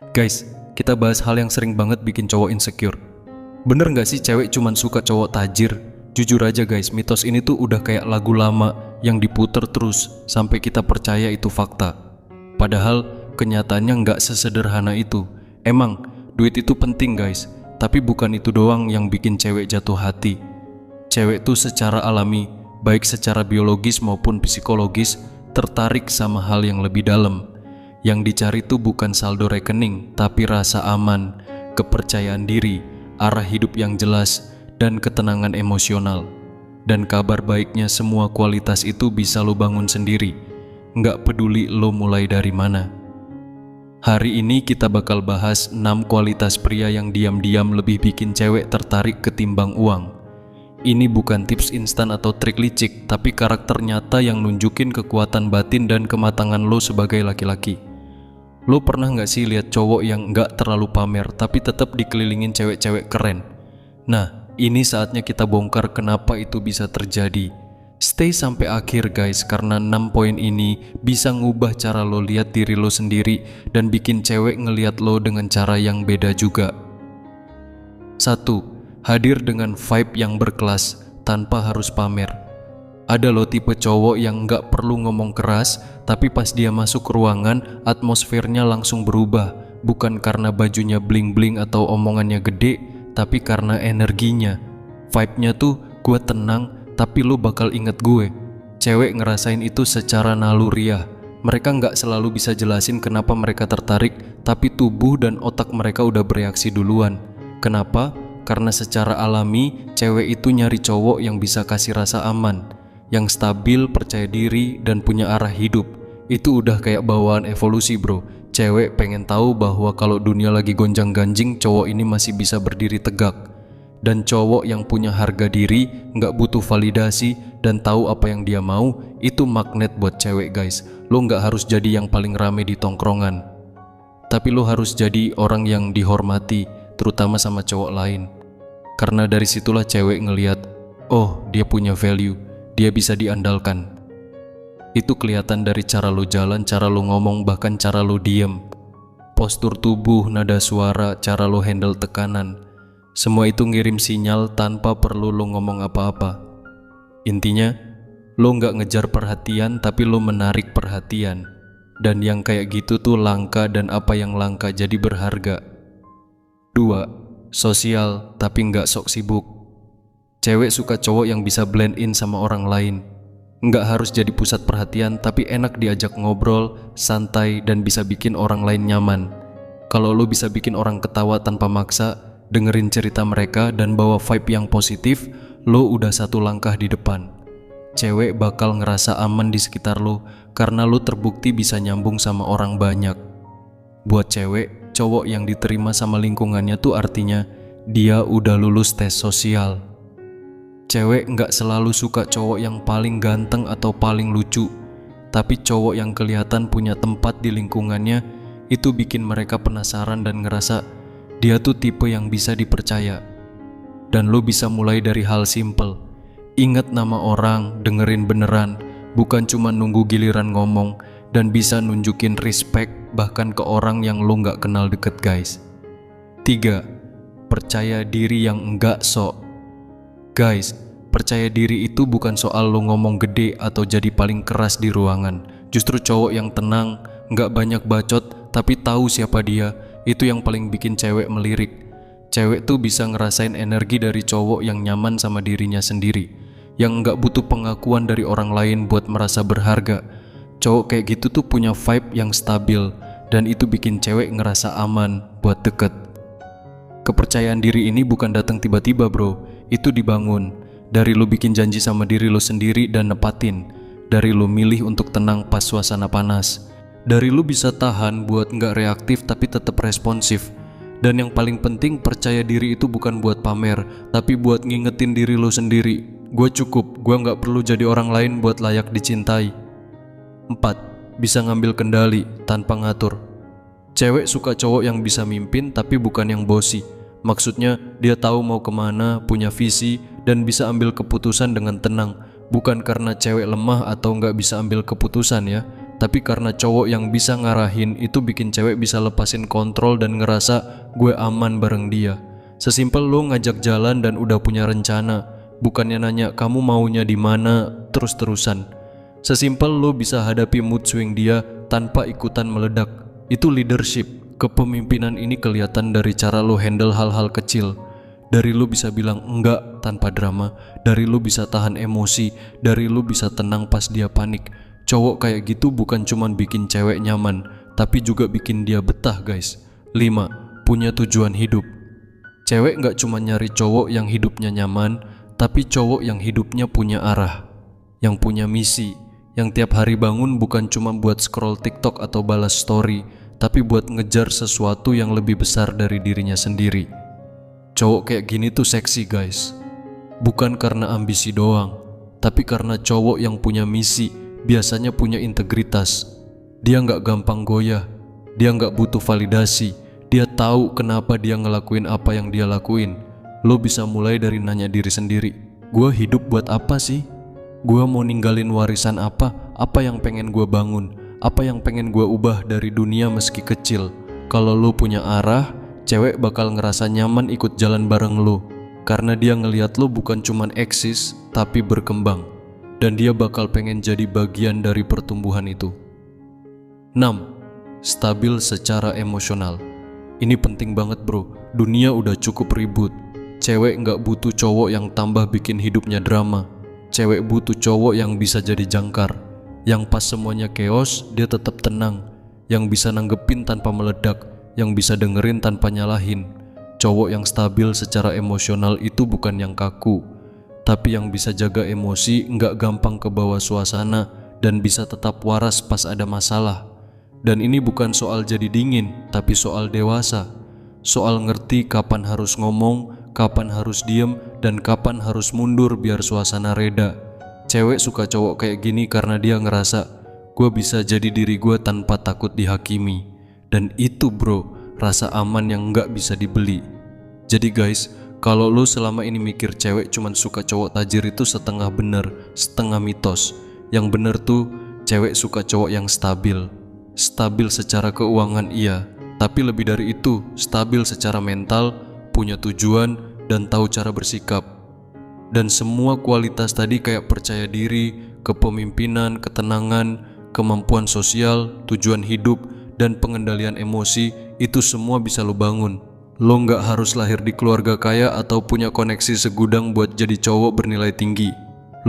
Guys, kita bahas hal yang sering banget bikin cowok insecure. Bener gak sih cewek cuman suka cowok tajir? Jujur aja guys, mitos ini tuh udah kayak lagu lama yang diputer terus sampai kita percaya itu fakta. Padahal kenyataannya gak sesederhana itu. Emang, duit itu penting guys, tapi bukan itu doang yang bikin cewek jatuh hati. Cewek tuh secara alami, baik secara biologis maupun psikologis, tertarik sama hal yang lebih dalam. Yang dicari tuh bukan saldo rekening, tapi rasa aman, kepercayaan diri, arah hidup yang jelas, dan ketenangan emosional. Dan kabar baiknya semua kualitas itu bisa lo bangun sendiri, nggak peduli lo mulai dari mana. Hari ini kita bakal bahas 6 kualitas pria yang diam-diam lebih bikin cewek tertarik ketimbang uang. Ini bukan tips instan atau trik licik, tapi karakter nyata yang nunjukin kekuatan batin dan kematangan lo sebagai laki-laki. Lo pernah gak sih lihat cowok yang gak terlalu pamer tapi tetap dikelilingin cewek-cewek keren? Nah, ini saatnya kita bongkar kenapa itu bisa terjadi. Stay sampai akhir guys, karena 6 poin ini bisa ngubah cara lo lihat diri lo sendiri dan bikin cewek ngelihat lo dengan cara yang beda juga. 1. Hadir dengan vibe yang berkelas tanpa harus pamer. Ada lo tipe cowok yang gak perlu ngomong keras, tapi pas dia masuk ruangan, atmosfernya langsung berubah. Bukan karena bajunya bling-bling atau omongannya gede, tapi karena energinya. Vibe-nya tuh, gue tenang, tapi lo bakal inget gue. Cewek ngerasain itu secara naluriah. Mereka gak selalu bisa jelasin kenapa mereka tertarik, tapi tubuh dan otak mereka udah bereaksi duluan. Kenapa? Karena secara alami, cewek itu nyari cowok yang bisa kasih rasa aman, yang stabil, percaya diri, dan punya arah hidup. Itu udah kayak bawaan evolusi bro. Cewek pengen tahu bahwa kalau dunia lagi gonjang-ganjing, cowok ini masih bisa berdiri tegak. Dan cowok yang punya harga diri, nggak butuh validasi, dan tahu apa yang dia mau, itu magnet buat cewek guys. Lo nggak harus jadi yang paling rame di tongkrongan, tapi lo harus jadi orang yang dihormati, terutama sama cowok lain. Karena dari situlah cewek ngelihat, oh dia punya value, dia bisa diandalkan. Itu kelihatan dari cara lo jalan, cara lo ngomong, bahkan cara lo diem. Postur tubuh, nada suara, cara lo handle tekanan. Semua itu ngirim sinyal tanpa perlu lo ngomong apa-apa. Intinya, lo nggak ngejar perhatian, tapi lo menarik perhatian. Dan yang kayak gitu tuh langka, dan apa yang langka jadi berharga. 2. Sosial tapi nggak sok sibuk. Cewek suka cowok yang bisa blend in sama orang lain. Nggak harus jadi pusat perhatian, tapi enak diajak ngobrol, santai, dan bisa bikin orang lain nyaman. Kalau lo bisa bikin orang ketawa tanpa maksa, dengerin cerita mereka, dan bawa vibe yang positif, lo udah satu langkah di depan. Cewek bakal ngerasa aman di sekitar lo, karena lo terbukti bisa nyambung sama orang banyak. Buat cewek, cowok yang diterima sama lingkungannya tuh artinya dia udah lulus tes sosial. Cewek nggak selalu suka cowok yang paling ganteng atau paling lucu, tapi cowok yang kelihatan punya tempat di lingkungannya. Itu bikin mereka penasaran dan ngerasa dia tuh tipe yang bisa dipercaya. Dan lo bisa mulai dari hal simple. Ingat nama orang, dengerin beneran, bukan cuma nunggu giliran ngomong. Dan bisa nunjukin respect bahkan ke orang yang lo nggak kenal deket guys. 3. Percaya diri yang enggak sok. Guys, percaya diri itu bukan soal lo ngomong gede atau jadi paling keras di ruangan. Justru cowok yang tenang, nggak banyak bacot, tapi tahu siapa dia, itu yang paling bikin cewek melirik. Cewek tuh bisa ngerasain energi dari cowok yang nyaman sama dirinya sendiri, yang nggak butuh pengakuan dari orang lain buat merasa berharga. Cowok kayak gitu tuh punya vibe yang stabil, dan itu bikin cewek ngerasa aman buat deket. Kepercayaan diri ini bukan datang tiba-tiba bro, itu dibangun dari lo bikin janji sama diri lo sendiri dan nepatin, dari lo milih untuk tenang pas suasana panas, dari lo bisa tahan buat nggak reaktif tapi tetap responsif. Dan yang paling penting, percaya diri itu bukan buat pamer, tapi buat ngingetin diri lo sendiri, gue cukup, gue nggak perlu jadi orang lain buat layak dicintai. 4. Bisa ngambil kendali tanpa ngatur. Cewek suka cowok yang bisa mimpin tapi bukan yang bosi. Maksudnya dia tahu mau kemana, punya visi, dan bisa ambil keputusan dengan tenang. Bukan karena cewek lemah atau nggak bisa ambil keputusan ya, Tapi karena cowok yang bisa ngarahin itu bikin cewek bisa lepasin kontrol dan ngerasa gue aman bareng dia. Sesimpel lo ngajak jalan dan udah punya rencana, bukannya nanya kamu maunya di mana terus-terusan. Sesimpel lo bisa hadapi mood swing dia tanpa ikutan meledak. Itu leadership. Kepemimpinan ini kelihatan dari cara lo handle hal-hal kecil. Dari lo bisa bilang enggak tanpa drama, dari lo bisa tahan emosi, dari lo bisa tenang pas dia panik. Cowok kayak gitu bukan cuman bikin cewek nyaman, tapi juga bikin dia betah guys. 5. Punya tujuan hidup. Cewek gak cuma nyari cowok yang hidupnya nyaman, tapi cowok yang hidupnya punya arah, yang punya misi, yang tiap hari bangun bukan cuma buat scroll TikTok atau balas story, tapi buat ngejar sesuatu yang lebih besar dari dirinya sendiri. Cowok kayak gini tuh seksi guys. Bukan karena ambisi doang, tapi karena cowok yang punya misi biasanya punya integritas. Dia gak gampang goyah, dia gak butuh validasi, dia tahu kenapa dia ngelakuin apa yang dia lakuin. Lo bisa mulai dari nanya diri sendiri, gue hidup buat apa sih? Gue mau ninggalin warisan apa? Apa yang pengen gue bangun? Apa yang pengen gue ubah dari dunia meski kecil? Kalau lo punya arah, cewek bakal ngerasa nyaman ikut jalan bareng lo, karena dia ngelihat lo bukan cuman eksis, tapi berkembang. Dan dia bakal pengen jadi bagian dari pertumbuhan itu. 6. Stabil secara emosional. Ini penting banget bro, dunia udah cukup ribut. Cewek gak butuh cowok yang tambah bikin hidupnya drama. Cewek butuh cowok yang bisa jadi jangkar, yang pas semuanya chaos dia tetap tenang, yang bisa nanggepin tanpa meledak, yang bisa dengerin tanpa nyalahin. Cowok yang stabil secara emosional itu bukan yang kaku, tapi yang bisa jaga emosi, nggak gampang kebawa suasana, dan bisa tetap waras pas ada masalah. Dan ini bukan soal jadi dingin, tapi soal dewasa. Soal ngerti kapan harus ngomong, kapan harus diem, dan kapan harus mundur biar suasana reda. Cewek suka cowok kayak gini karena dia ngerasa, gue bisa jadi diri gue tanpa takut dihakimi. Dan itu bro, rasa aman yang nggak bisa dibeli. Jadi guys, kalau lo selama ini mikir cewek cuman suka cowok tajir itu setengah bener, setengah mitos. Yang bener tuh cewek suka cowok yang stabil. Stabil secara keuangan iya, tapi lebih dari itu stabil secara mental, punya tujuan, dan tahu cara bersikap. Dan semua kualitas tadi kayak percaya diri, kepemimpinan, ketenangan, kemampuan sosial, tujuan hidup, dan pengendalian emosi, itu semua bisa lo bangun. Lo gak harus lahir di keluarga kaya atau punya koneksi segudang buat jadi cowok bernilai tinggi.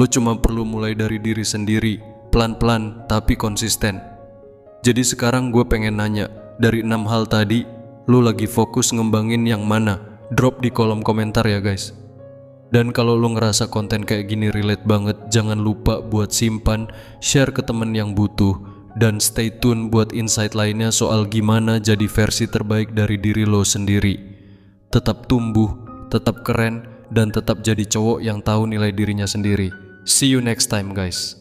Lo cuma perlu mulai dari diri sendiri, pelan-pelan tapi konsisten. Jadi sekarang gue pengen nanya, dari 6 hal tadi, lo lagi fokus ngembangin yang mana? Drop di kolom komentar ya guys. Dan kalau lo ngerasa konten kayak gini relate banget, jangan lupa buat simpan, share ke temen yang butuh, dan stay tune buat insight lainnya soal gimana jadi versi terbaik dari diri lo sendiri. Tetap tumbuh, tetap keren, dan tetap jadi cowok yang tahu nilai dirinya sendiri. See you next time guys.